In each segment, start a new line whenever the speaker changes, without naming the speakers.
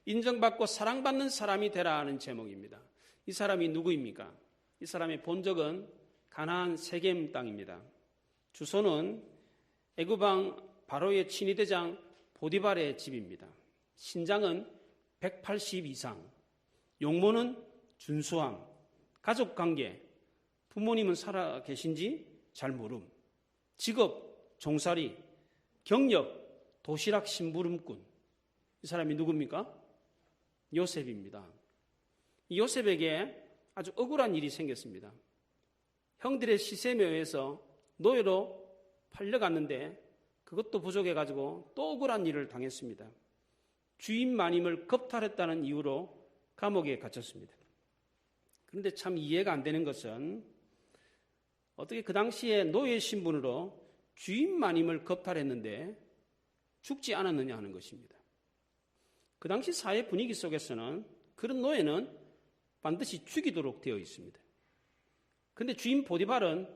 인정받고 사랑받는 사람이 되라 하는 제목입니다. 이 사람이 누구입니까? 이 사람의 본적은 가나안 세겜 땅입니다. 주소는 애굽 왕 바로의 친위대장 보디발의 집입니다. 신장은 180 이상, 용모는 준수함, 가족관계, 부모님은 살아 계신지 잘 모름, 직업, 종살이, 경력, 도시락 심부름꾼. 이 사람이 누굽니까? 요셉입니다. 이 요셉에게 아주 억울한 일이 생겼습니다. 형들의 시샘에 의해서 노예로 팔려갔는데 그것도 부족해가지고 또 억울한 일을 당했습니다. 주인 마님을 겁탈했다는 이유로 감옥에 갇혔습니다. 그런데 참 이해가 안 되는 것은 어떻게 그 당시에 노예 신분으로 주인 마님을 겁탈했는데 죽지 않았느냐 하는 것입니다. 그 당시 사회 분위기 속에서는 그런 노예는 반드시 죽이도록 되어 있습니다. 그런데 주인 보디발은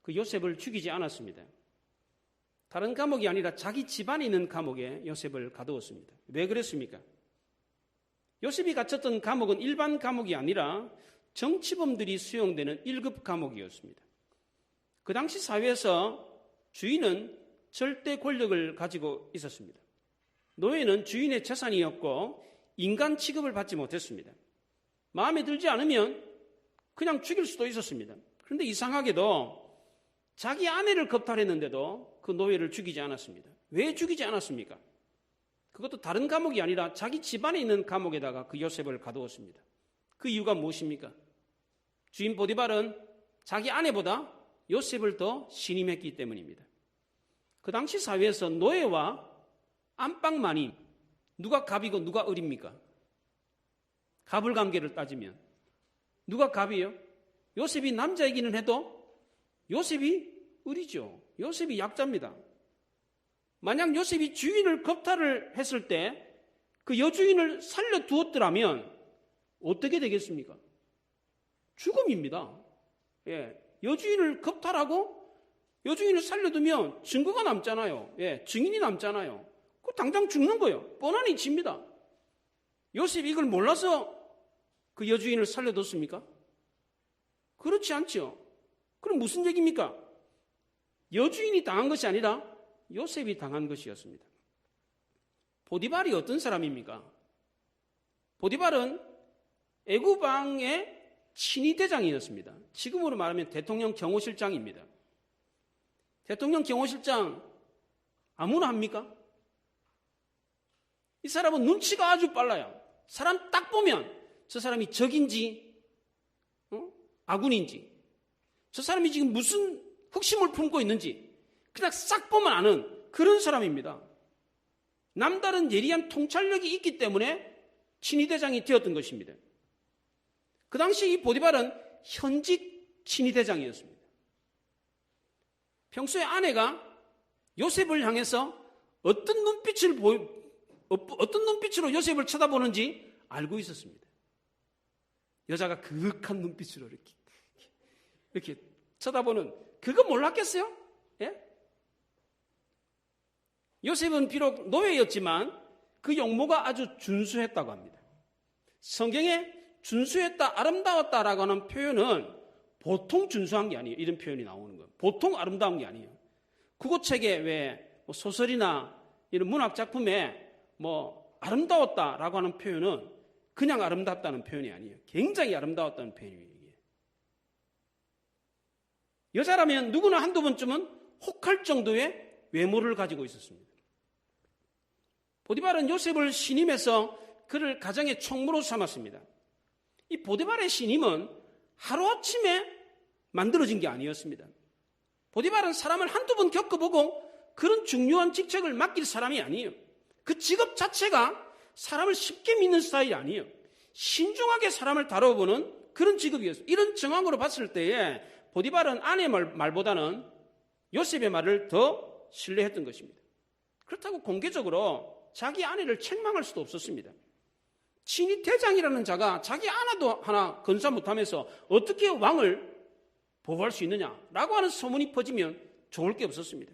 그 요셉을 죽이지 않았습니다. 다른 감옥이 아니라 자기 집안에 있는 감옥에 요셉을 가두었습니다. 왜 그랬습니까? 요셉이 갇혔던 감옥은 일반 감옥이 아니라 정치범들이 수용되는 1급 감옥이었습니다. 그 당시 사회에서 주인은 절대 권력을 가지고 있었습니다. 노예는 주인의 재산이었고 인간 취급을 받지 못했습니다. 마음에 들지 않으면 그냥 죽일 수도 있었습니다. 그런데 이상하게도 자기 아내를 겁탈했는데도 그 노예를 죽이지 않았습니다. 왜 죽이지 않았습니까? 그것도 다른 감옥이 아니라 자기 집안에 있는 감옥에다가 그 요셉을 가두었습니다. 그 이유가 무엇입니까? 주인 보디발은 자기 아내보다 요셉을 더 신임했기 때문입니다. 그 당시 사회에서 노예와 안방마님, 누가 갑이고 누가 을입니까? 갑을관계를 따지면 누가 갑이에요? 요셉이 남자이기는 해도 요셉이 을이죠. 요셉이 약자입니다. 만약 요셉이 주인을 겁탈을 했을 때 그 여주인을 살려두었더라면 어떻게 되겠습니까? 죽음입니다. 예, 여주인을 겁탈하고 여주인을 살려두면 증거가 남잖아요. 예, 증인이 남잖아요. 그 당장 죽는 거예요. 뻔하니 집니다. 요셉이 이걸 몰라서 그 여주인을 살려뒀습니까? 그렇지 않죠. 그럼 무슨 얘기입니까? 여주인이 당한 것이 아니라 요셉이 당한 것이었습니다. 보디발이 어떤 사람입니까? 보디발은 애굽 왕의 친위대장이었습니다. 지금으로 말하면 대통령 경호실장입니다. 대통령 경호실장 아무나 합니까? 이 사람은 눈치가 아주 빨라요. 사람 딱 보면 저 사람이 적인지 아군인지, 저 사람이 지금 무슨 흑심을 품고 있는지 그냥 싹 보면 아는 그런 사람입니다. 남다른 예리한 통찰력이 있기 때문에 친위대장이 되었던 것입니다. 그 당시 이 보디발은 현직 친위대장이었습니다. 평소에 아내가 요셉을 향해서 어떤 눈빛으로 요셉을 쳐다보는지 알고 있었습니다. 여자가 그윽한 눈빛으로 이렇게 쳐다보는 그거 몰랐겠어요? 예? 요셉은 비록 노예였지만 그 용모가 아주 준수했다고 합니다. 성경에 준수했다, 아름다웠다라고 하는 표현은 보통 준수한 게 아니에요. 이런 표현이 나오는 거예요. 보통 아름다운 게 아니에요. 국어책에 왜 소설이나 이런 문학 작품에 아름다웠다라고 하는 표현은 그냥 아름답다는 표현이 아니에요. 굉장히 아름다웠다는 표현이에요. 여자라면 누구나 한두 번쯤은 혹할 정도의 외모를 가지고 있었습니다. 보디발은 요셉을 신임해서 그를 가정의 총무로 삼았습니다. 이 보디발의 신임은 하루아침에 만들어진 게 아니었습니다. 보디발은 사람을 한두 번 겪어보고 그런 중요한 직책을 맡길 사람이 아니에요. 그 직업 자체가 사람을 쉽게 믿는 스타일이 아니에요. 신중하게 사람을 다뤄보는 그런 직업이었어요. 이런 정황으로 봤을 때에 보디발은 아내의 말보다는 요셉의 말을 더 신뢰했던 것입니다. 그렇다고 공개적으로 자기 아내를 책망할 수도 없었습니다. 친위 대장이라는 자가 자기 아내도 하나 건사 못하면서 어떻게 왕을 보호할 수 있느냐라고 하는 소문이 퍼지면 좋을 게 없었습니다.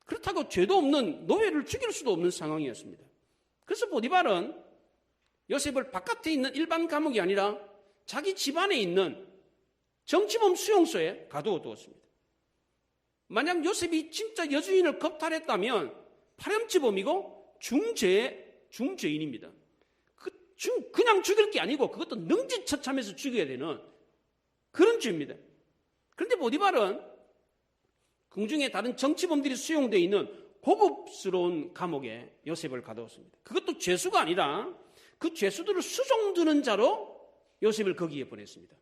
그렇다고 죄도 없는 노예를 죽일 수도 없는 상황이었습니다. 그래서 보디발은 요셉을 바깥에 있는 일반 감옥이 아니라 자기 집안에 있는 정치범 수용소에 가두어 두었습니다. 만약 요셉이 진짜 여주인을 겁탈했다면 파렴치범이고 중죄인입니다. 그냥 죽일 게 아니고 그것도 능지처참해서 죽여야 되는 그런 죄입니다. 그런데 보디발은 궁중에 다른 정치범들이 수용되어 있는 고급스러운 감옥에 요셉을 가두었습니다. 그것도 죄수가 아니라 그 죄수들을 수종드는 자로 요셉을 거기에 보냈습니다.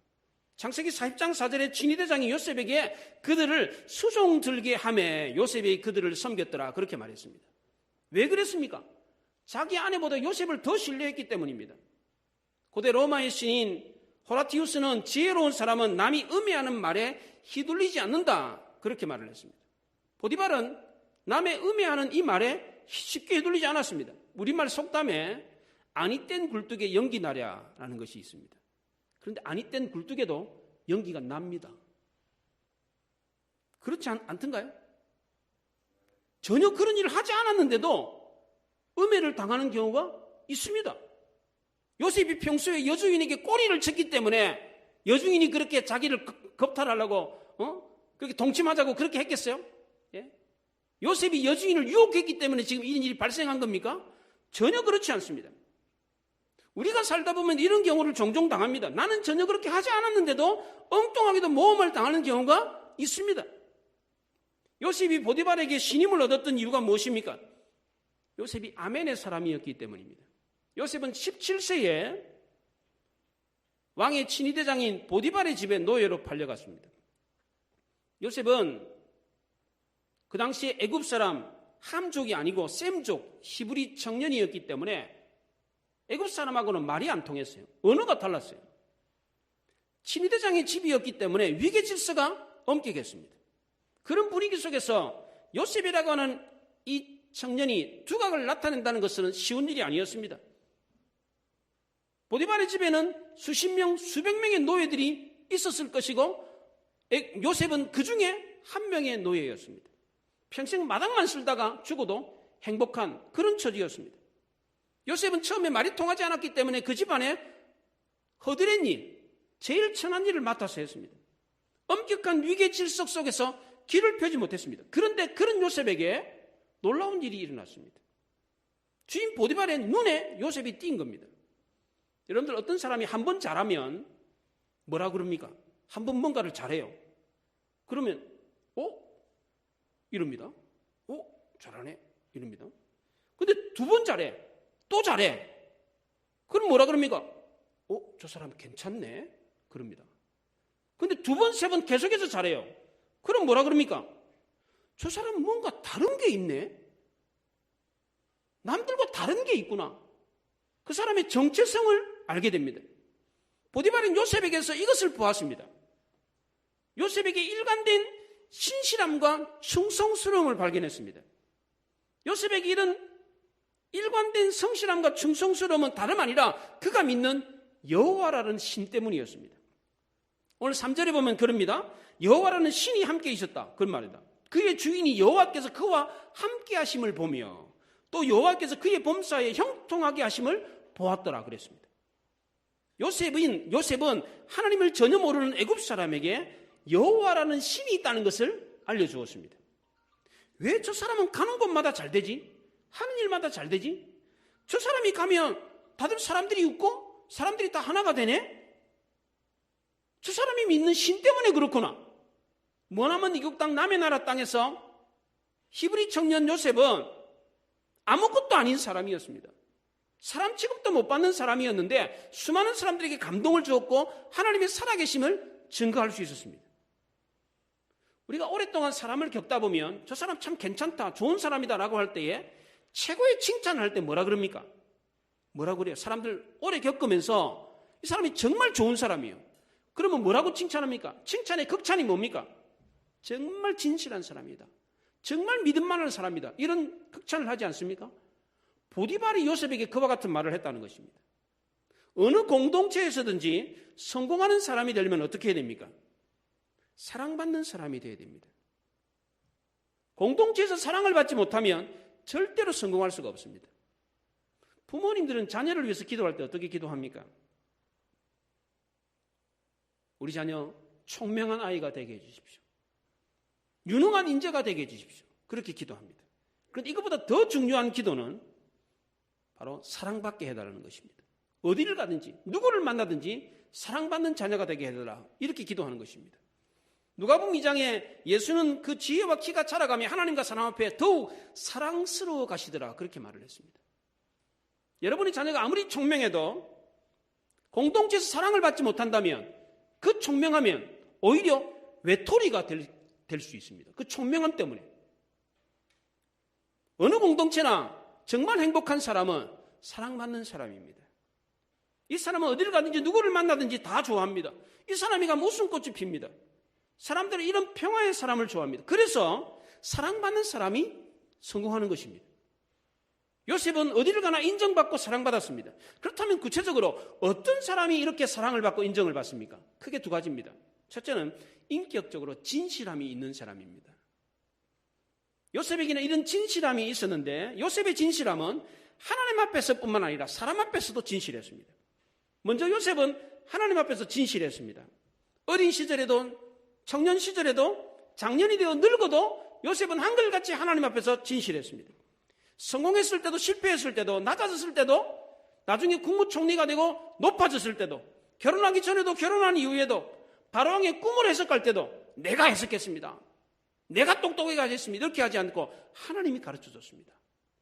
창세기 40장 4절에 진위대장이 요셉에게 그들을 수종들게 하매 요셉이 그들을 섬겼더라 그렇게 말했습니다. 왜 그랬습니까? 자기 아내보다 요셉을 더 신뢰했기 때문입니다. 고대 로마의 신인 호라티우스는 지혜로운 사람은 남이 음해하는 말에 휘둘리지 않는다 그렇게 말을 했습니다. 보디발은 남의 음해하는 이 말에 쉽게 휘둘리지 않았습니다. 우리말 속담에 아니 뗀 굴뚝에 연기 나랴라는 것이 있습니다. 그런데 아니 뗀 굴뚝에도 연기가 납니다. 그렇지 않던가요? 전혀 그런 일을 하지 않았는데도 음해를 당하는 경우가 있습니다. 요셉이 평소에 여주인에게 꼬리를 쳤기 때문에 여주인이 그렇게 자기를 겁탈하려고 그렇게 동침하자고 그렇게 했겠어요? 예? 요셉이 여주인을 유혹했기 때문에 지금 이런 일이 발생한 겁니까? 전혀 그렇지 않습니다. 우리가 살다 보면 이런 경우를 종종 당합니다. 나는 전혀 그렇게 하지 않았는데도 엉뚱하게도 모험을 당하는 경우가 있습니다. 요셉이 보디발에게 신임을 얻었던 이유가 무엇입니까? 요셉이 아멘의 사람이었기 때문입니다. 요셉은 17세에 왕의 친위대장인 보디발의 집에 노예로 팔려갔습니다. 요셉은 그 당시에 애굽 사람 함족이 아니고 셈족 히브리 청년이었기 때문에 애굽 사람하고는 말이 안 통했어요. 언어가 달랐어요. 친위대장의 집이었기 때문에 위계 질서가 엄격했습니다. 그런 분위기 속에서 요셉이라고 하는 이 청년이 두각을 나타낸다는 것은 쉬운 일이 아니었습니다. 보디발의 집에는 수십 명, 수백 명의 노예들이 있었을 것이고 요셉은 그 중에 한 명의 노예였습니다. 평생 마당만 쓸다가 죽어도 행복한 그런 처지였습니다. 요셉은 처음에 말이 통하지 않았기 때문에 그 집안에 허드렛 일, 제일 천한 일을 맡아서 했습니다. 엄격한 위계 질서 속에서 길을 펴지 못했습니다. 그런데 그런 요셉에게 놀라운 일이 일어났습니다. 주인 보디발의 눈에 요셉이 띈 겁니다. 여러분들 어떤 사람이 한 번 잘하면 뭐라 그럽니까? 한 번 뭔가를 잘해요. 그러면 이럽니다. 잘하네 이럽니다. 근데 두 번 잘해. 또 잘해. 그럼 뭐라 그럽니까? 저 사람 괜찮네 그럽니다. 근데 두 번, 세 번 계속해서 잘해요. 그럼 뭐라 그럽니까? 저 사람은 뭔가 다른 게 있네. 남들과 다른 게 있구나. 그 사람의 정체성을 알게 됩니다. 보디발은 요셉에게서 이것을 보았습니다. 요셉에게 일관된 신실함과 충성스러움을 발견했습니다. 요셉에게 이런 일관된 성실함과 충성스러움은 다름 아니라 그가 믿는 여호와라는 신 때문이었습니다. 오늘 3절에 보면 그럽니다. 여호와라는 신이 함께 있었다. 그런 말이다. 그의 주인이 여호와께서 그와 함께 하심을 보며 또 여호와께서 그의 범사에 형통하게 하심을 보았더라 그랬습니다. 요셉은 하나님을 전혀 모르는 애굽 사람에게 여호와라는 신이 있다는 것을 알려주었습니다. 왜 저 사람은 가는 곳마다 잘 되지? 하는 일마다 잘 되지? 저 사람이 가면 다들 사람들이 웃고 사람들이 다 하나가 되네? 저 사람이 믿는 신 때문에 그렇구나. 머나먼 이국 땅 남의 나라 땅에서 히브리 청년 요셉은 아무것도 아닌 사람이었습니다. 사람 취급도 못 받는 사람이었는데 수많은 사람들에게 감동을 주었고 하나님의 살아계심을 증거할 수 있었습니다. 우리가 오랫동안 사람을 겪다 보면 저 사람 참 괜찮다, 좋은 사람이다 라고 할 때에 최고의 칭찬을 할 때 뭐라 그럽니까? 뭐라 그래요? 사람들 오래 겪으면서 이 사람이 정말 좋은 사람이에요. 그러면 뭐라고 칭찬합니까? 칭찬의 극찬이 뭡니까? 정말 진실한 사람이다. 정말 믿음만한 사람이다. 이런 극찬을 하지 않습니까? 보디발이 요셉에게 그와 같은 말을 했다는 것입니다. 어느 공동체에서든지 성공하는 사람이 되려면 어떻게 해야 됩니까? 사랑받는 사람이 되어야 됩니다. 공동체에서 사랑을 받지 못하면 절대로 성공할 수가 없습니다. 부모님들은 자녀를 위해서 기도할 때 어떻게 기도합니까? 우리 자녀 총명한 아이가 되게 해주십시오. 유능한 인재가 되게 해주십시오. 그렇게 기도합니다. 그런데 이것보다 더 중요한 기도는 바로 사랑받게 해달라는 것입니다. 어디를 가든지 누구를 만나든지 사랑받는 자녀가 되게 해달라, 이렇게 기도하는 것입니다. 누가복음 2장에 예수는 그 지혜와 키가 자라가며 하나님과 사람 앞에 더욱 사랑스러워 가시더라, 그렇게 말을 했습니다. 여러분의 자녀가 아무리 총명해도 공동체에서 사랑을 받지 못한다면 그 총명하면 오히려 외톨이가 될 수 있습니다. 그 총명함 때문에. 어느 공동체나 정말 행복한 사람은 사랑받는 사람입니다. 이 사람은 어디를 가든지 누구를 만나든지 다 좋아합니다. 이 사람이 가면 웃음꽃이 핍니다. 사람들은 이런 평화의 사람을 좋아합니다. 그래서 사랑받는 사람이 성공하는 것입니다. 요셉은 어디를 가나 인정받고 사랑받았습니다. 그렇다면 구체적으로 어떤 사람이 이렇게 사랑을 받고 인정을 받습니까? 크게 두 가지입니다. 첫째는 인격적으로 진실함이 있는 사람입니다. 요셉에게는 이런 진실함이 있었는데, 요셉의 진실함은 하나님 앞에서뿐만 아니라 사람 앞에서도 진실했습니다. 먼저 요셉은 하나님 앞에서 진실했습니다. 어린 시절에도 청년 시절에도 장년이 되어 늙어도 요셉은 한결같이 하나님 앞에서 진실했습니다. 성공했을 때도 실패했을 때도 낮아졌을 때도 나중에 국무총리가 되고 높아졌을 때도 결혼하기 전에도 결혼한 이후에도 바로왕의 꿈을 해석할 때도 내가 해석했습니다. 내가 똑똑하게 했습니다. 이렇게 하지 않고 하나님이 가르쳐줬습니다.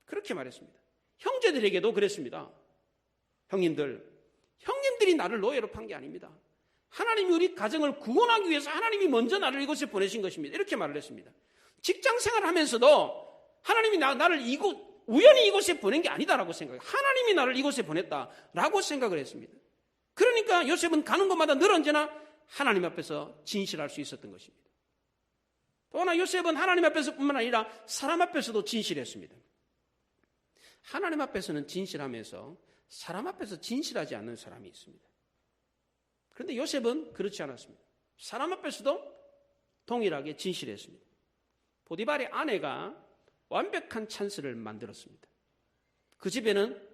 그렇게 말했습니다. 형제들에게도 그랬습니다. 형님들이 나를 노예로 판 게 아닙니다. 하나님이 우리 가정을 구원하기 위해서 하나님이 먼저 나를 이곳에 보내신 것입니다. 이렇게 말을 했습니다. 직장 생활하면서도 하나님이 나를 우연히 이곳에 보낸 게 아니다라고 생각해요. 하나님이 나를 이곳에 보냈다라고 생각을 했습니다. 그러니까 요셉은 가는 곳마다 늘 언제나 하나님 앞에서 진실할 수 있었던 것입니다. 또 하나 요셉은 하나님 앞에서뿐만 아니라 사람 앞에서도 진실했습니다. 하나님 앞에서는 진실하면서 사람 앞에서 진실하지 않는 사람이 있습니다. 그런데 요셉은 그렇지 않았습니다. 사람 앞에서도 동일하게 진실했습니다. 보디발의 아내가 완벽한 찬스를 만들었습니다. 그 집에는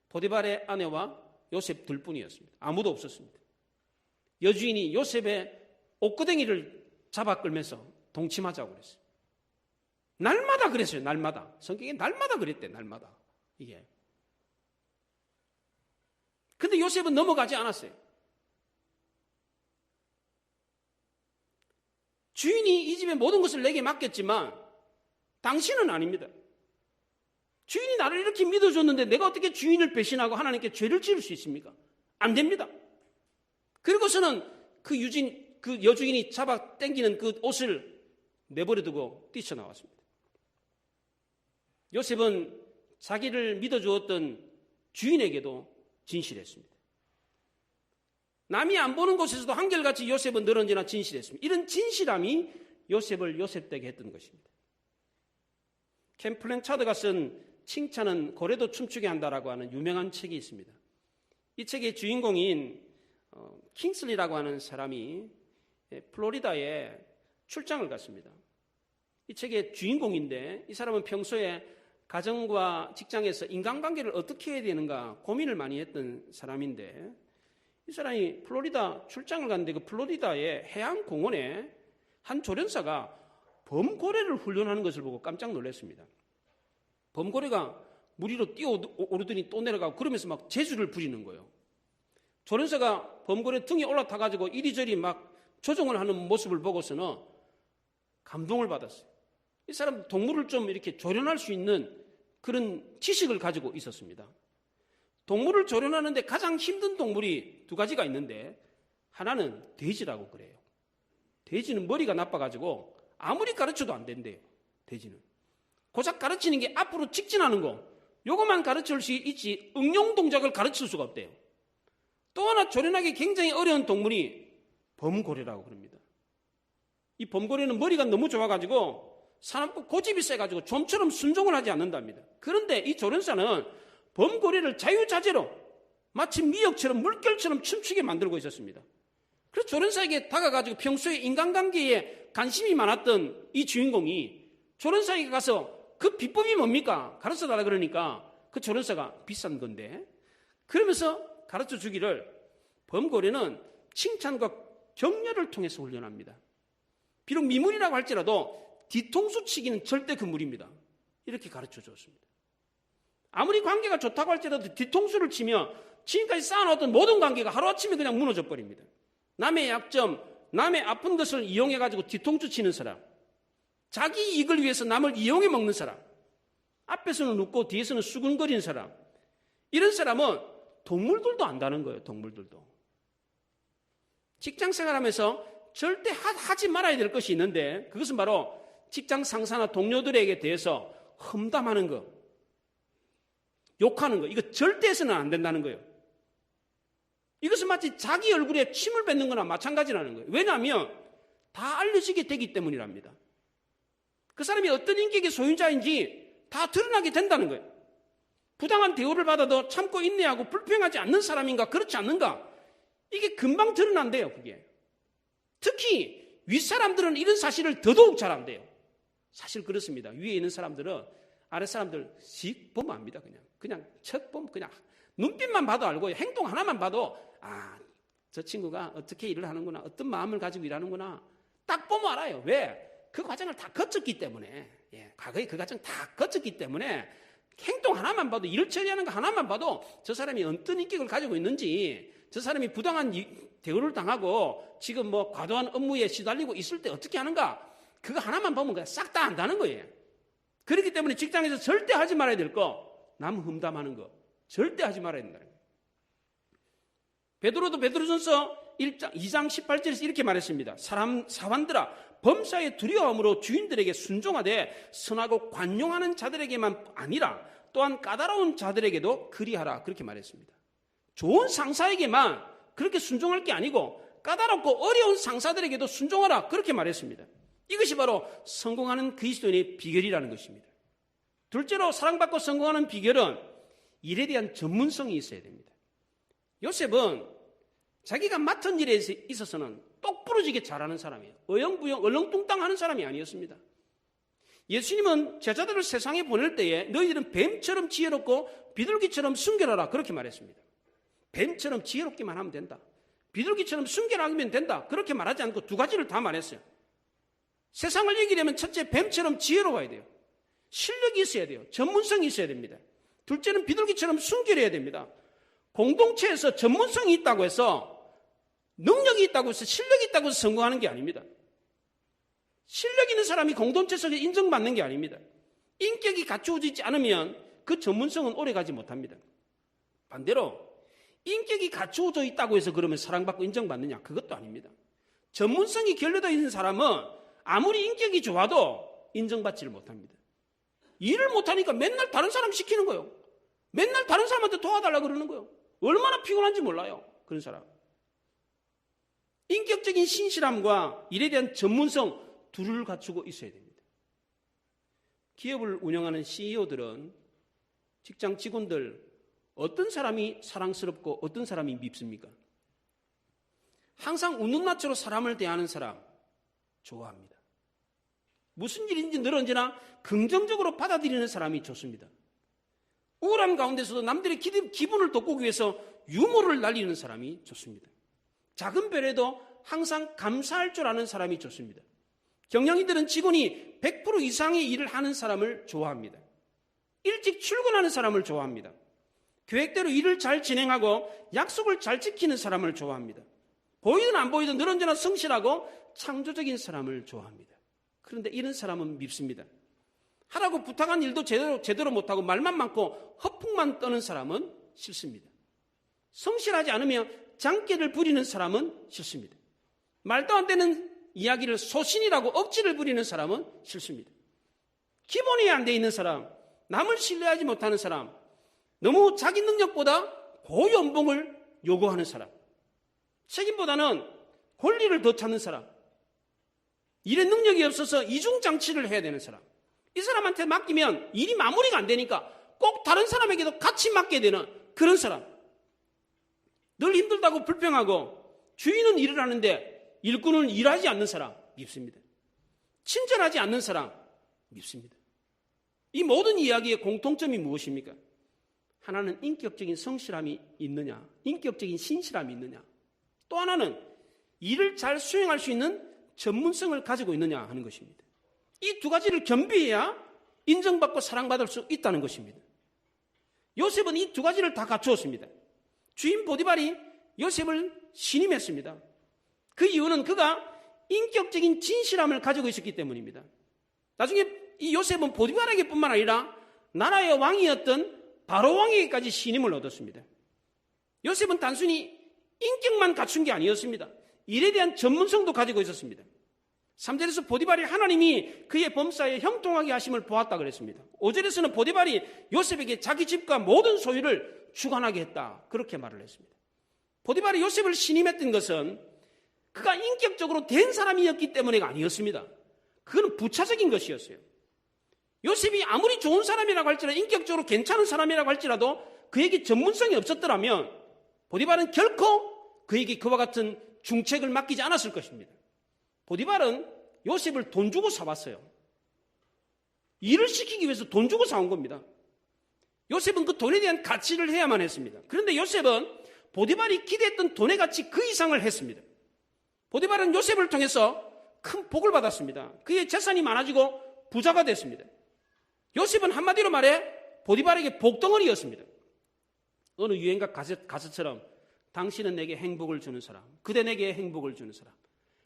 보디발의 아내와 요셉 둘뿐이었습니다. 아무도 없었습니다. 여주인이 요셉의 옷구덩이를 잡아 끌면서 동침하자고 그랬어요. 날마다 그랬어요. 날마다. 성경에 날마다 그랬대. 날마다. 이게. 근데 요셉은 넘어가지 않았어요. 주인이 이 집의 모든 것을 내게 맡겼지만 당신은 아닙니다. 주인이 나를 이렇게 믿어줬는데 내가 어떻게 주인을 배신하고 하나님께 죄를 지을 수 있습니까? 안 됩니다. 그리고서는 그 여주인이 잡아 당기는 그 옷을 내버려두고 뛰쳐나왔습니다. 요셉은 자기를 믿어주었던 주인에게도 진실했습니다. 남이 안 보는 곳에서도 한결같이 요셉은 늘 언제나 진실했습니다. 이런 진실함이 요셉을 요셉되게 했던 것입니다. 켄 플랜차드가 쓴 칭찬은 고래도 춤추게 한다라고 하는 유명한 책이 있습니다. 이 책의 주인공인 킹슬리라고 하는 사람이 플로리다에 출장을 갔습니다. 이 책의 주인공인데 이 사람은 평소에 가정과 직장에서 인간관계를 어떻게 해야 되는가 고민을 많이 했던 사람인데, 이 사람이 플로리다 출장을 갔는데 그 플로리다의 해안공원에 한 조련사가 범고래를 훈련하는 것을 보고 깜짝 놀랐습니다. 범고래가 물 위로 뛰어오르더니 또 내려가고 그러면서 막 재주를 부리는 거예요. 조련사가 범고래 등에 올라타가지고 이리저리 막 조종을 하는 모습을 보고서는 감동을 받았어요. 이 사람 동물을 좀 이렇게 조련할 수 있는 그런 지식을 가지고 있었습니다. 동물을 조련하는데 가장 힘든 동물이 두 가지가 있는데, 하나는 돼지라고 그래요. 돼지는 머리가 나빠가지고 아무리 가르쳐도 안 된대요. 돼지는 고작 가르치는 게 앞으로 직진하는 거, 요것만 가르칠 수 있지 응용 동작을 가르칠 수가 없대요. 또 하나 조련하기 굉장히 어려운 동물이 범고래라고 그럽니다. 이 범고래는 머리가 너무 좋아가지고 사람 고집이 세가지고 좀처럼 순종을 하지 않는답니다. 그런데 이 조련사는 범고래를 자유자재로 마치 미역처럼 물결처럼 춤추게 만들고 있었습니다. 그래서 조련사에게 다가가지고 평소에 인간관계에 관심이 많았던 이 주인공이 조련사에게 가서 그 비법이 뭡니까? 가르쳐달라 그러니까 그 조련사가 비싼 건데. 그러면서 가르쳐 주기를 범고래는 칭찬과 격려를 통해서 훈련합니다. 비록 미물이라고 할지라도 뒤통수 치기는 절대 금물입니다. 이렇게 가르쳐 줬습니다. 아무리 관계가 좋다고 할지라도 뒤통수를 치면 지금까지 쌓아놓았던 모든 관계가 하루아침에 그냥 무너져 버립니다. 남의 약점, 남의 아픈 것을 이용해가지고 뒤통수 치는 사람, 자기 이익을 위해서 남을 이용해 먹는 사람, 앞에서는 웃고 뒤에서는 수근거리는 사람, 이런 사람은 동물들도 안다는 거예요. 동물들도. 직장 생활하면서 절대 하지 말아야 될 것이 있는데, 그것은 바로 직장 상사나 동료들에게 대해서 험담하는 거, 욕하는 거, 이거 절대 해서는 안 된다는 거예요. 이것은 마치 자기 얼굴에 침을 뱉는 거나 마찬가지라는 거예요. 왜냐하면 다 알려지게 되기 때문이랍니다. 그 사람이 어떤 인격의 소유자인지 다 드러나게 된다는 거예요. 부당한 대우를 받아도 참고 인내하고 불평하지 않는 사람인가 그렇지 않는가, 이게 금방 드러난대요. 그게 특히 윗사람들은 이런 사실을 더더욱 잘 안돼요. 사실 그렇습니다. 위에 있는 사람들은 아랫사람들 씩 보면 압니다. 그냥 척 보면 그냥 눈빛만 봐도 알고, 행동 하나만 봐도 저 친구가 어떻게 일을 하는구나, 어떤 마음을 가지고 일하는구나 딱 보면 알아요. 왜? 그 과정을 다 거쳤기 때문에. 과거에 그 과정 다 거쳤기 때문에 행동 하나만 봐도, 일을 처리하는 거 하나만 봐도 저 사람이 어떤 인격을 가지고 있는지, 저 사람이 부당한 대우를 당하고 지금 뭐 과도한 업무에 시달리고 있을 때 어떻게 하는가, 그거 하나만 보면 그냥 싹 다 안다는 거예요. 그렇기 때문에 직장에서 절대 하지 말아야 될 거, 남 험담하는 거 절대 하지 말아야 된다는 거예요. 베드로도 베드로전서 2장 18절에서 이렇게 말했습니다. 사환들아, 범사의 두려움으로 주인들에게 순종하되 선하고 관용하는 자들에게만 아니라 또한 까다로운 자들에게도 그리하라, 그렇게 말했습니다. 좋은 상사에게만 그렇게 순종할 게 아니고 까다롭고 어려운 상사들에게도 순종하라, 그렇게 말했습니다. 이것이 바로 성공하는 그리스도인의 비결이라는 것입니다. 둘째로 사랑받고 성공하는 비결은 일에 대한 전문성이 있어야 됩니다. 요셉은 자기가 맡은 일에 있어서는 똑부러지게 잘하는 사람이에요. 어영부영 얼렁뚱땅 하는 사람이 아니었습니다. 예수님은 제자들을 세상에 보낼 때에 너희들은 뱀처럼 지혜롭고 비둘기처럼 순결하라, 그렇게 말했습니다. 뱀처럼 지혜롭기만 하면 된다, 비둘기처럼 순결하면 된다, 그렇게 말하지 않고 두 가지를 다 말했어요. 세상을 이기려면 첫째 뱀처럼 지혜로워야 돼요. 실력이 있어야 돼요. 전문성이 있어야 됩니다. 둘째는 비둘기처럼 순결해야 됩니다. 공동체에서 전문성이 있다고 해서, 능력이 있다고 해서, 실력이 있다고 해서 성공하는 게 아닙니다. 실력 있는 사람이 공동체 속에 인정받는 게 아닙니다. 인격이 갖추어지지 않으면 그 전문성은 오래가지 못합니다. 반대로 인격이 갖추어져 있다고 해서 그러면 사랑받고 인정받느냐, 그것도 아닙니다. 전문성이 결여되어 있는 사람은 아무리 인격이 좋아도 인정받지를 못합니다. 일을 못하니까 맨날 다른 사람 시키는 거예요. 맨날 다른 사람한테 도와달라고 그러는 거예요. 얼마나 피곤한지 몰라요, 그런 사람. 인격적인 신실함과 일에 대한 전문성 둘을 갖추고 있어야 됩니다. 기업을 운영하는 CEO들은 직장 직원들 어떤 사람이 사랑스럽고 어떤 사람이 밉습니까? 항상 웃는 낯으로 사람을 대하는 사람 좋아합니다. 무슨 일인지 늘 언제나 긍정적으로 받아들이는 사람이 좋습니다. 우울함 가운데서도 남들의 기분을 돋구기 위해서 유머를 날리는 사람이 좋습니다. 작은 별에도 항상 감사할 줄 아는 사람이 좋습니다. 경영인들은 직원이 100% 이상의 일을 하는 사람을 좋아합니다. 일찍 출근하는 사람을 좋아합니다. 계획대로 일을 잘 진행하고 약속을 잘 지키는 사람을 좋아합니다. 보이든 안 보이든 늘 언제나 성실하고 창조적인 사람을 좋아합니다. 그런데 이런 사람은 밉습니다. 하라고 부탁한 일도 제대로 못하고 말만 많고 허풍만 떠는 사람은 싫습니다. 성실하지 않으며 장깨를 부리는 사람은 싫습니다. 말도 안 되는 이야기를 소신이라고 억지를 부리는 사람은 싫습니다. 기본이 안 돼 있는 사람, 남을 신뢰하지 못하는 사람, 너무 자기 능력보다 고연봉을 요구하는 사람, 책임보다는 권리를 더 찾는 사람, 일에 능력이 없어서 이중장치를 해야 되는 사람, 이 사람한테 맡기면 일이 마무리가 안 되니까 꼭 다른 사람에게도 같이 맡게 되는 그런 사람, 늘 힘들다고 불평하고 주인은 일을 하는데 일꾼은 일하지 않는 사람 밉습니다. 친절하지 않는 사람 밉습니다. 이 모든 이야기의 공통점이 무엇입니까? 하나는 인격적인 성실함이 있느냐, 인격적인 신실함이 있느냐, 또 하나는 일을 잘 수행할 수 있는 전문성을 가지고 있느냐 하는 것입니다. 이 두 가지를 겸비해야 인정받고 사랑받을 수 있다는 것입니다. 요셉은 이 두 가지를 다 갖추었습니다. 주인 보디발이 요셉을 신임했습니다. 그 이유는 그가 인격적인 진실함을 가지고 있었기 때문입니다. 나중에 이 요셉은 보디발에게 뿐만 아니라 나라의 왕이었던 바로 왕에게까지 신임을 얻었습니다. 요셉은 단순히 인격만 갖춘 게 아니었습니다. 일에 대한 전문성도 가지고 있었습니다. 3절에서 보디발이 하나님이 그의 범사에 형통하게 하심을 보았다 그랬습니다. 5절에서는 보디발이 요셉에게 자기 집과 모든 소유를 주관하게 했다, 그렇게 말을 했습니다. 보디발이 요셉을 신임했던 것은 그가 인격적으로 된 사람이었기 때문에가 아니었습니다. 그건 부차적인 것이었어요. 요셉이 아무리 좋은 사람이라고 할지라도, 인격적으로 괜찮은 사람이라고 할지라도 그에게 전문성이 없었더라면 보디발은 결코 그에게 그와 같은 중책을 맡기지 않았을 것입니다. 보디발은 요셉을 돈 주고 사왔어요. 일을 시키기 위해서 돈 주고 사온 겁니다. 요셉은 그 돈에 대한 가치를 해야만 했습니다. 그런데 요셉은 보디발이 기대했던 돈의 가치 그 이상을 했습니다. 보디발은 요셉을 통해서 큰 복을 받았습니다. 그의 재산이 많아지고 부자가 됐습니다. 요셉은 한마디로 말해 보디발에게 복덩어리였습니다. 어느 유행가 가사처럼 당신은 내게 행복을 주는 사람, 그대 내게 행복을 주는 사람,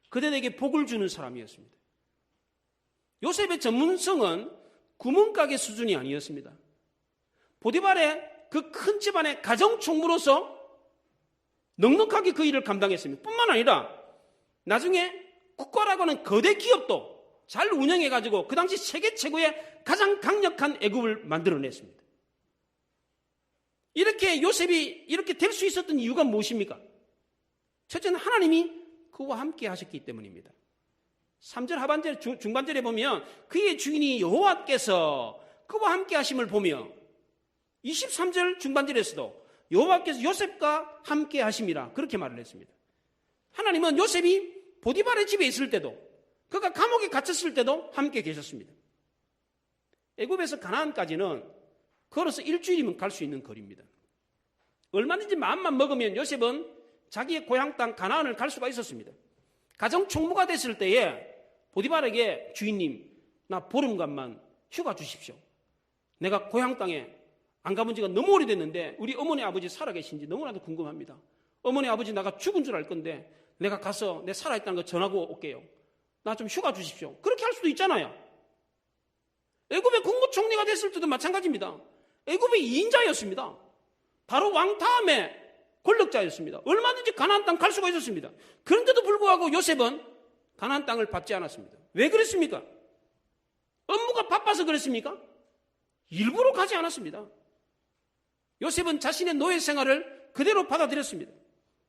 그대 내게 복을 주는 사람이었습니다. 요셉의 전문성은 구멍가게 수준이 아니었습니다. 보디발의 그 큰 집안의 가정총무로서 넉넉하게 그 일을 감당했습니다. 뿐만 아니라 나중에 국가라고 하는 거대 기업도 잘 운영해가지고 그 당시 세계 최고의 가장 강력한 애굽을 만들어냈습니다. 이렇게 요셉이 이렇게 될 수 있었던 이유가 무엇입니까? 첫째는 하나님이 그와 함께 하셨기 때문입니다. 3절 하반절 중반절에 보면 그의 주인이 여호와께서 그와 함께 하심을 보며 23절 중반절에서도 여호와께서 요셉과 함께 하심이라 그렇게 말을 했습니다. 하나님은 요셉이 보디발의 집에 있을 때도, 그가 감옥에 갇혔을 때도 함께 계셨습니다. 애굽에서 가나안까지는 걸어서 일주일이면 갈 수 있는 거리입니다. 얼마든지 마음만 먹으면 요셉은 자기의 고향 땅 가나안을 갈 수가 있었습니다. 가정 총무가 됐을 때에 보디발에게 주인님, 나 보름간만 휴가 주십시오. 내가 고향 땅에 안 가본 지가 너무 오래됐는데 우리 어머니 아버지 살아계신지 너무나도 궁금합니다. 어머니 아버지 나가 죽은 줄 알 건데 내가 가서 내 살아있다는 거 전하고 올게요. 나 좀 휴가 주십시오. 그렇게 할 수도 있잖아요. 애굽의 국무총리가 됐을 때도 마찬가지입니다. 애굽의 2인자였습니다. 바로 왕 다음에 권력자였습니다. 얼마든지 가나안 땅 갈 수가 있었습니다. 그런데도 불구하고 요셉은 가나안 땅을 밟지 않았습니다. 왜 그랬습니까? 업무가 바빠서 그랬습니까? 일부러 가지 않았습니다. 요셉은 자신의 노예 생활을 그대로 받아들였습니다.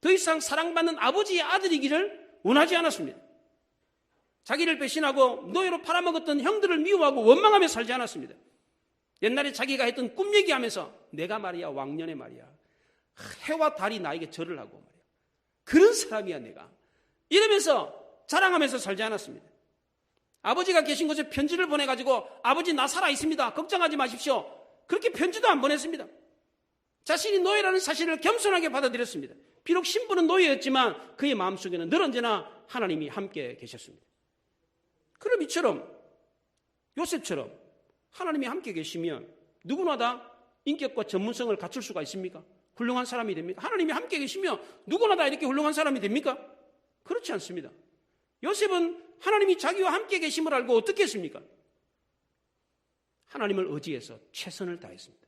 더 이상 사랑받는 아버지의 아들이기를 원하지 않았습니다. 자기를 배신하고 노예로 팔아먹었던 형들을 미워하고 원망하며 살지 않았습니다. 옛날에 자기가 했던 꿈 얘기하면서 내가 말이야 왕년에 말이야 해와 달이 나에게 절을 하고 말이야 그런 사람이야 내가 이러면서 자랑하면서 살지 않았습니다. 아버지가 계신 곳에 편지를 보내가지고 아버지 나 살아있습니다. 걱정하지 마십시오. 그렇게 편지도 안 보냈습니다. 자신이 노예라는 사실을 겸손하게 받아들였습니다. 비록 신부는 노예였지만 그의 마음속에는 늘 언제나 하나님이 함께 계셨습니다. 그럼 이처럼 요셉처럼 하나님이 함께 계시면 누구나 다 인격과 전문성을 갖출 수가 있습니까? 훌륭한 사람이 됩니까? 하나님이 함께 계시면 누구나 다 이렇게 훌륭한 사람이 됩니까? 그렇지 않습니다. 요셉은 하나님이 자기와 함께 계심을 알고 어떻게 했습니까? 하나님을 의지해서 최선을 다했습니다.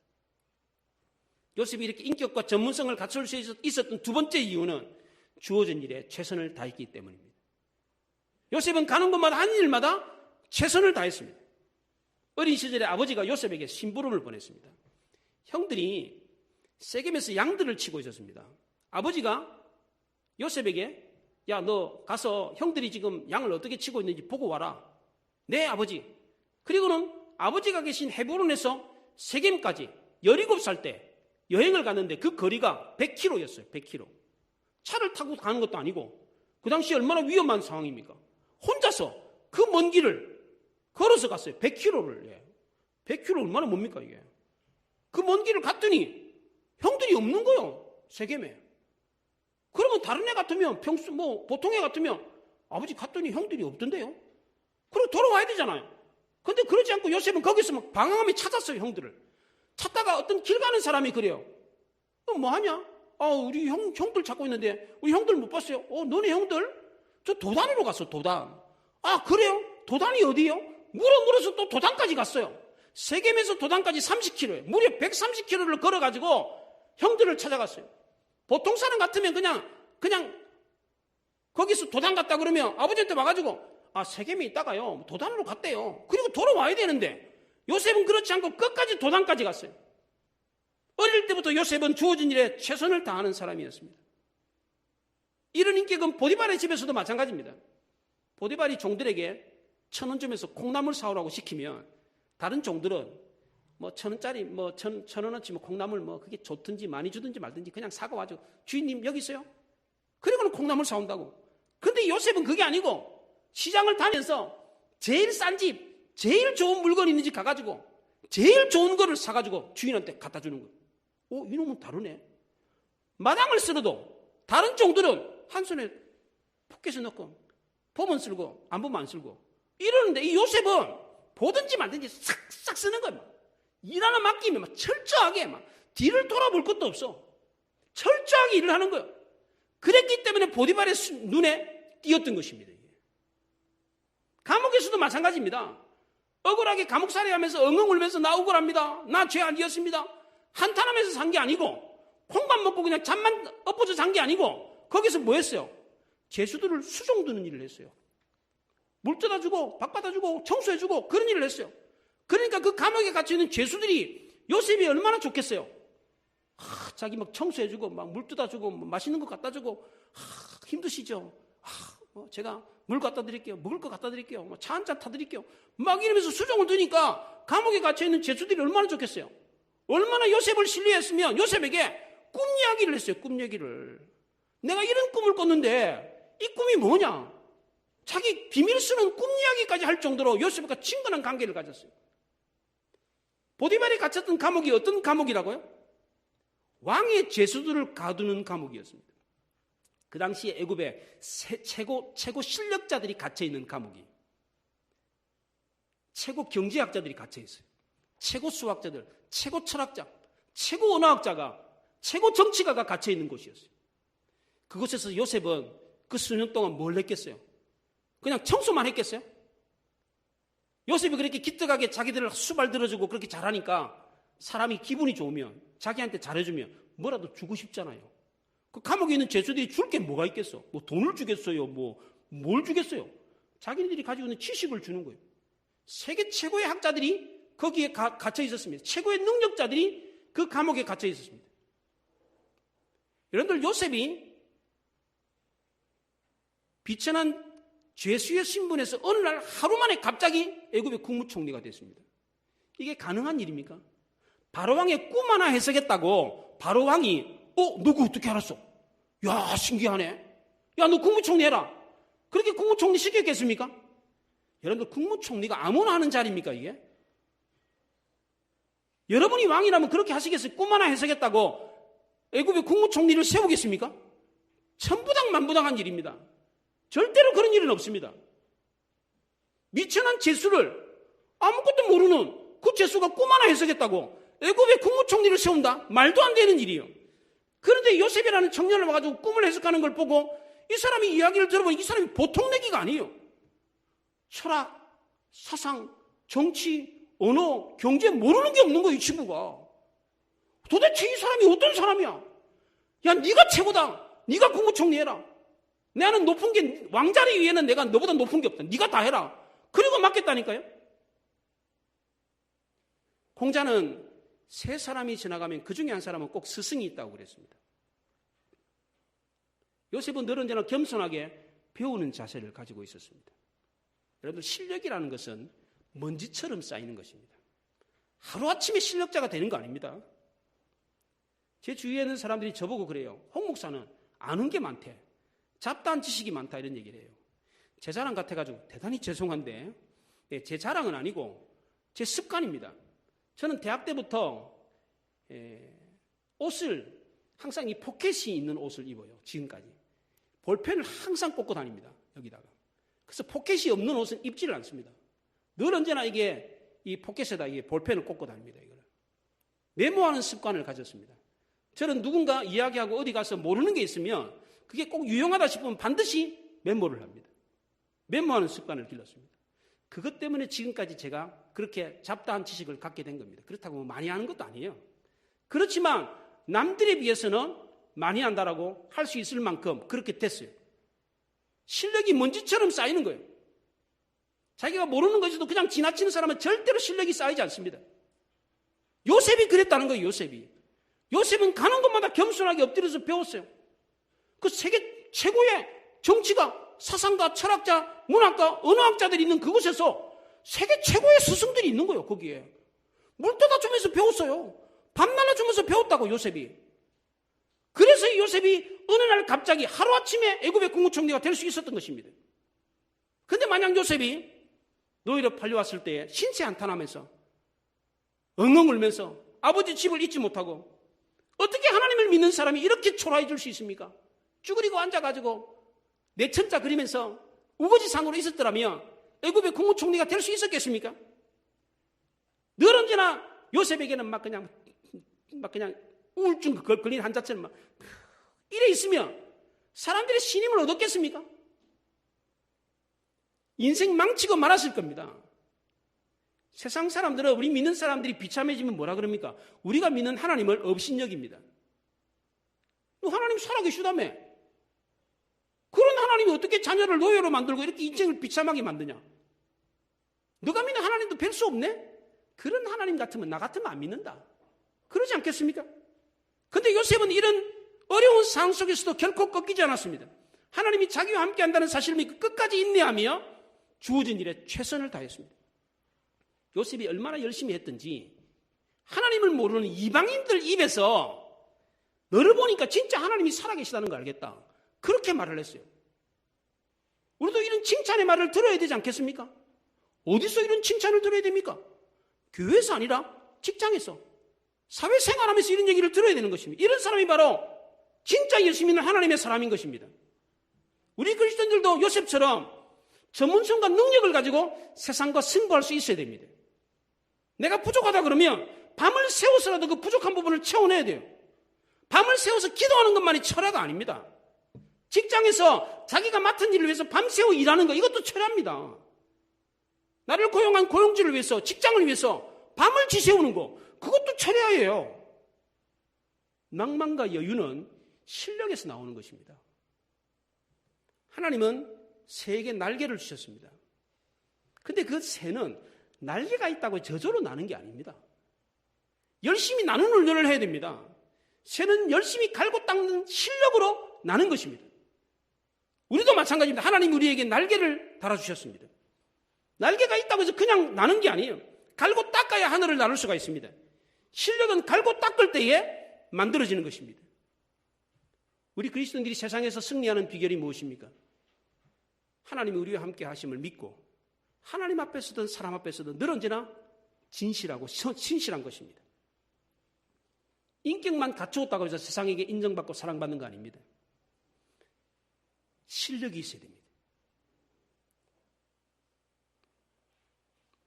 요셉이 이렇게 인격과 전문성을 갖출 수 있었던 두 번째 이유는 주어진 일에 최선을 다했기 때문입니다. 요셉은 가는 곳마다 하는 일마다 최선을 다했습니다. 어린 시절에 아버지가 요셉에게 심부름을 보냈습니다. 형들이 세겜에서 양들을 치고 있었습니다. 아버지가 요셉에게 야, 너 가서 형들이 지금 양을 어떻게 치고 있는지 보고 와라. 네, 아버지. 그리고는 아버지가 계신 헤브론에서 세겜까지 17살 때 여행을 갔는데 그 거리가 100km였어요. 100km. 차를 타고 가는 것도 아니고 그 당시 얼마나 위험한 상황입니까? 혼자서 그 먼 길을 걸어서 갔어요. 100km를. 100km 얼마나 뭡니까 이게. 그 먼 길을 갔더니 형들이 없는 거요. 세겜에. 그러면 다른 애 같으면 보통 애 같으면 아버지 갔더니 형들이 없던데요. 그리고 돌아와야 되잖아요. 근데 그러지 않고 요셉은 거기서 막 방황하며 찾았어요. 형들을. 찾다가 어떤 길 가는 사람이 그래요. 너 뭐 하냐? 우리 형들 찾고 있는데 우리 형들 못 봤어요. 너네 형들? 저 도단으로 갔어. 도단. 그래요? 도단이 어디요? 물어서 또 도단까지 갔어요. 세겜에서 도단까지 30km예요. 무려 130km를 걸어가지고 형들을 찾아갔어요. 보통 사람 같으면 그냥 거기서 도단 갔다 그러면 아버지한테 와가지고 세겜에 있다가요 도단으로 갔대요. 그리고 돌아와야 되는데 요셉은 그렇지 않고 끝까지 도단까지 갔어요. 어릴 때부터 요셉은 주어진 일에 최선을 다하는 사람이었습니다. 이런 인격은 보디발의 집에서도 마찬가지입니다. 보디발이 종들에게 1,000원쯤에서 콩나물 사오라고 시키면 다른 종들은 1,000원짜리 1,000원어치 콩나물 그게 좋든지 많이 주든지 말든지 그냥 사고 와가지고 주인님 여기 있어요? 그리고는 콩나물 사온다고. 근데 요셉은 그게 아니고 시장을 다니면서 제일 싼 집, 제일 좋은 물건 있는 집 가가지고 제일 좋은 거를 사가지고 주인한테 갖다 주는 거예요. 이놈은 다르네. 마당을 쓸어도 다른 종들은 한 손에 포켓에 넣고 보면 쓸고 안 보면 안 쓸고 이러는데 이 요셉은 보든지 말든지 싹싹 쓰는 거예요. 일 하나 맡기면 철저하게 뒤를 돌아볼 것도 없어. 철저하게 일을 하는 거예요. 그랬기 때문에 보디발의 눈에 띄었던 것입니다. 감옥에서도 마찬가지입니다. 억울하게 감옥살이 하면서 엉엉 울면서 나 억울합니다. 나 죄 아니었습니다. 한탄하면서 산 게 아니고 콩밥 먹고 그냥 잠만 엎어져 잔 게 아니고 거기서 뭐 했어요? 죄수들을 수종드는 일을 했어요. 물 떠다주고 밥 받아주고 청소해주고 그런 일을 했어요. 그러니까 그 감옥에 갇혀있는 죄수들이 요셉이 얼마나 좋겠어요. 자기 막 청소해주고 막 물 떠다주고 맛있는 거 갖다주고 힘드시죠? 제가 물 갖다 드릴게요. 먹을 거 갖다 드릴게요. 차 한 잔 타드릴게요. 막 이러면서 수종을 드니까 감옥에 갇혀있는 죄수들이 얼마나 좋겠어요. 얼마나 요셉을 신뢰했으면 요셉에게 꿈 이야기를 했어요. 꿈 얘기를. 내가 이런 꿈을 꿨는데 이 꿈이 뭐냐. 자기 비밀 쓰는 꿈 이야기까지 할 정도로 요셉과 친근한 관계를 가졌어요. 보디발이 갇혔던 감옥이 어떤 감옥이라고요? 왕의 죄수들을 가두는 감옥이었습니다. 그 당시에 애굽에 최고 실력자들이 갇혀있는 감옥이 최고 경제학자들이 갇혀있어요. 최고 수학자들, 최고 철학자, 최고 언어학자가 최고 정치가가 갇혀있는 곳이었어요. 그곳에서 요셉은 그 수년 동안 뭘 했겠어요? 그냥 청소만 했겠어요? 요셉이 그렇게 기특하게 자기들을 수발 들어주고 그렇게 잘하니까 사람이 기분이 좋으면 자기한테 잘해주면 뭐라도 주고 싶잖아요. 그 감옥에 있는 죄수들이 줄 게 뭐가 있겠어? 돈을 주겠어요? 뭘 주겠어요? 자기네들이 가지고 있는 지식을 주는 거예요. 세계 최고의 학자들이 거기에 갇혀 있었습니다. 최고의 능력자들이 그 감옥에 갇혀 있었습니다. 여러분들 요셉이 비천한 죄수의 신분에서 어느 날 하루 만에 갑자기 애굽의 국무총리가 됐습니다. 이게 가능한 일입니까? 바로왕의 꿈 하나 해석했다고 바로왕이 너그 어떻게 알았어? 야 신기하네. 야 너 국무총리 해라. 그렇게 국무총리 시켰겠습니까? 여러분들 국무총리가 아무나 하는 자리입니까 이게? 여러분이 왕이라면 그렇게 하시겠어요? 꿈 하나 해석했다고 애굽의 국무총리를 세우겠습니까? 천부당만부당한 일입니다. 절대로 그런 일은 없습니다. 미천한 죄수를 아무것도 모르는 그 죄수가 꿈 하나 해석했다고 애굽의 국무총리를 세운다? 말도 안 되는 일이에요. 그런데 요셉이라는 청년을 와가지고 꿈을 해석하는 걸 보고 이 사람이 이야기를 들어보니 이 사람이 보통 내기가 아니에요. 철학, 사상, 정치, 언어, 경제 모르는 게 없는 거예요. 이 친구가. 도대체 이 사람이 어떤 사람이야? 야 네가 최고다. 네가 국무총리 해라. 나는 높은 게 왕자리 위에는 내가 너보다 높은 게 없다. 네가 다 해라. 그리고 맡겠다니까요. 공자는 세 사람이 지나가면 그 중에 한 사람은 꼭 스승이 있다고 그랬습니다. 요셉은 늘 언제나 겸손하게 배우는 자세를 가지고 있었습니다. 여러분들 실력이라는 것은 먼지처럼 쌓이는 것입니다. 하루아침에 실력자가 되는 거 아닙니다. 제 주위에 있는 사람들이 저보고 그래요. 홍 목사는 아는 게 많대. 잡다한 지식이 많다 이런 얘기를 해요. 제 자랑 같아가지고 대단히 죄송한데 제 자랑은 아니고 제 습관입니다. 저는 대학 때부터 옷을 항상 이 포켓이 있는 옷을 입어요. 지금까지. 볼펜을 항상 꽂고 다닙니다. 여기다가. 그래서 포켓이 없는 옷은 입지를 않습니다. 늘 언제나 이게 이 포켓에다 이게 볼펜을 꽂고 다닙니다. 이거를. 메모하는 습관을 가졌습니다. 저는 누군가 이야기하고 어디 가서 모르는 게 있으면 그게 꼭 유용하다 싶으면 반드시 메모를 합니다. 메모하는 습관을 길렀습니다. 그것 때문에 지금까지 제가 그렇게 잡다한 지식을 갖게 된 겁니다. 그렇다고 많이 하는 것도 아니에요. 그렇지만 남들에 비해서는 많이 한다라고 할 수 있을 만큼 그렇게 됐어요. 실력이 먼지처럼 쌓이는 거예요. 자기가 모르는 것에도 그냥 지나치는 사람은 절대로 실력이 쌓이지 않습니다. 요셉이 그랬다는 거예요. 요셉은 가는 곳마다 겸손하게 엎드려서 배웠어요. 그 세계 최고의 정치가, 사상가, 철학자, 문학가, 언어학자들이 있는 그곳에서 세계 최고의 스승들이 있는 거예요. 거기에 물 떠다 주면서 배웠어요. 밥 나눠주면서 배웠다고 요셉이. 그래서 요셉이 어느 날 갑자기 하루아침에 애굽의 국무총리가 될 수 있었던 것입니다. 그런데 만약 요셉이 노예로 팔려왔을 때에 신세 한탄하면서 엉엉 울면서 아버지 집을 잊지 못하고 어떻게 하나님을 믿는 사람이 이렇게 초라해질 수 있습니까? 쭈그리고 앉아가지고 내천자 그리면서 우거지상으로 있었더라면 애굽의 국무총리가 될 수 있었겠습니까? 늘 언제나 요셉에게는 막 그냥 우울증 걸린 환자처럼 막 이래 있으면 사람들의 신임을 얻었겠습니까? 인생 망치고 말았을 겁니다. 세상 사람들은 우리 믿는 사람들이 비참해지면 뭐라 그럽니까? 우리가 믿는 하나님을 업신여깁니다. 너 하나님 살아계시다며? 그런 하나님이 어떻게 자녀를 노예로 만들고 이렇게 인생을 비참하게 만드냐? 너가 믿는 하나님도 별 수 없네? 그런 하나님 같으면 나 같으면 안 믿는다. 그러지 않겠습니까? 그런데 요셉은 이런 어려운 상황 속에서도 결코 꺾이지 않았습니다. 하나님이 자기와 함께 한다는 사실을 믿고 끝까지 인내하며 주어진 일에 최선을 다했습니다. 요셉이 얼마나 열심히 했든지 하나님을 모르는 이방인들 입에서 너를 보니까 진짜 하나님이 살아계시다는 거 알겠다. 그렇게 말을 했어요. 우리도 이런 칭찬의 말을 들어야 되지 않겠습니까? 어디서 이런 칭찬을 들어야 됩니까? 교회에서 아니라 직장에서, 사회생활하면서 이런 얘기를 들어야 되는 것입니다. 이런 사람이 바로 진짜 열심히 있는 하나님의 사람인 것입니다. 우리 그리스도인들도 요셉처럼 전문성과 능력을 가지고 세상과 승부할 수 있어야 됩니다. 내가 부족하다 그러면 밤을 새워서라도 그 부족한 부분을 채워내야 돼요. 밤을 새워서 기도하는 것만이 철야가 아닙니다. 직장에서 자기가 맡은 일을 위해서 밤새워 일하는 것, 이것도 철야입니다. 나를 고용한 고용주를 위해서, 직장을 위해서 밤을 지새우는 거, 그것도 철야예요. 낭만과 여유는 실력에서 나오는 것입니다. 하나님은 새에게 날개를 주셨습니다. 근데 그 새는 날개가 있다고 저절로 나는 게 아닙니다. 열심히 나는 훈련을 해야 됩니다. 새는 열심히 갈고 닦는 실력으로 나는 것입니다. 우리도 마찬가지입니다. 하나님이 우리에게 날개를 달아주셨습니다. 날개가 있다고 해서 그냥 나는 게 아니에요. 갈고 닦아야 하늘을 나눌 수가 있습니다. 실력은 갈고 닦을 때에 만들어지는 것입니다. 우리 그리스도인들이 세상에서 승리하는 비결이 무엇입니까? 하나님이 우리와 함께 하심을 믿고 하나님 앞에서든 사람 앞에서든 늘 언제나 진실하고 신실한 것입니다. 인격만 갖추었다고 해서 세상에게 인정받고 사랑받는 거 아닙니다. 실력이 있어야 됩니다.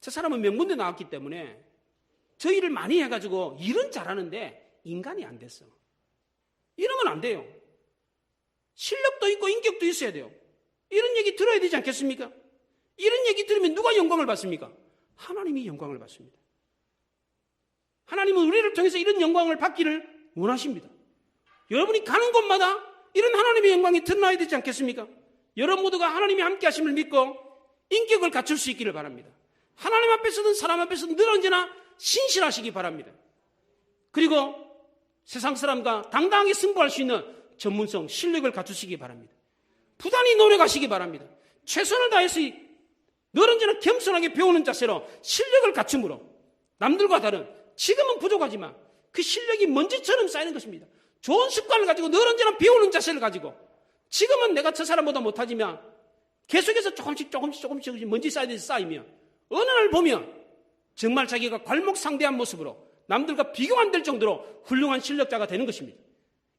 저 사람은 명문대 나왔기 때문에 저 일을 많이 해가지고 일은 잘하는데 인간이 안 됐어. 이러면 안 돼요. 실력도 있고 인격도 있어야 돼요. 이런 얘기 들어야 되지 않겠습니까? 이런 얘기 들으면 누가 영광을 받습니까? 하나님이 영광을 받습니다. 하나님은 우리를 통해서 이런 영광을 받기를 원하십니다. 여러분이 가는 곳마다 이런 하나님의 영광이 드러나야 되지 않겠습니까? 여러분 모두가 하나님이 함께 하심을 믿고 인격을 갖출 수 있기를 바랍니다. 하나님 앞에서든 사람 앞에서든 늘 언제나 신실하시기 바랍니다. 그리고 세상 사람과 당당하게 승부할 수 있는 전문성, 실력을 갖추시기 바랍니다. 부단히 노력하시기 바랍니다. 최선을 다해서 늘 언제나 겸손하게 배우는 자세로 실력을 갖춤으로 남들과 다른, 지금은 부족하지만 그 실력이 먼지처럼 쌓이는 것입니다. 좋은 습관을 가지고 늘 언제나 배우는 자세를 가지고 지금은 내가 저 사람보다 못하지만 계속해서 조금씩 먼지 쌓이듯이 쌓이면 어느 날 보면 정말 자기가 괄목상대한 모습으로 남들과 비교가 안 될 정도로 훌륭한 실력자가 되는 것입니다.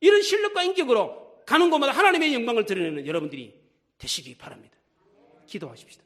이런 실력과 인격으로 가는 곳마다 하나님의 영광을 드러내는 여러분들이 되시기 바랍니다. 기도하십시다.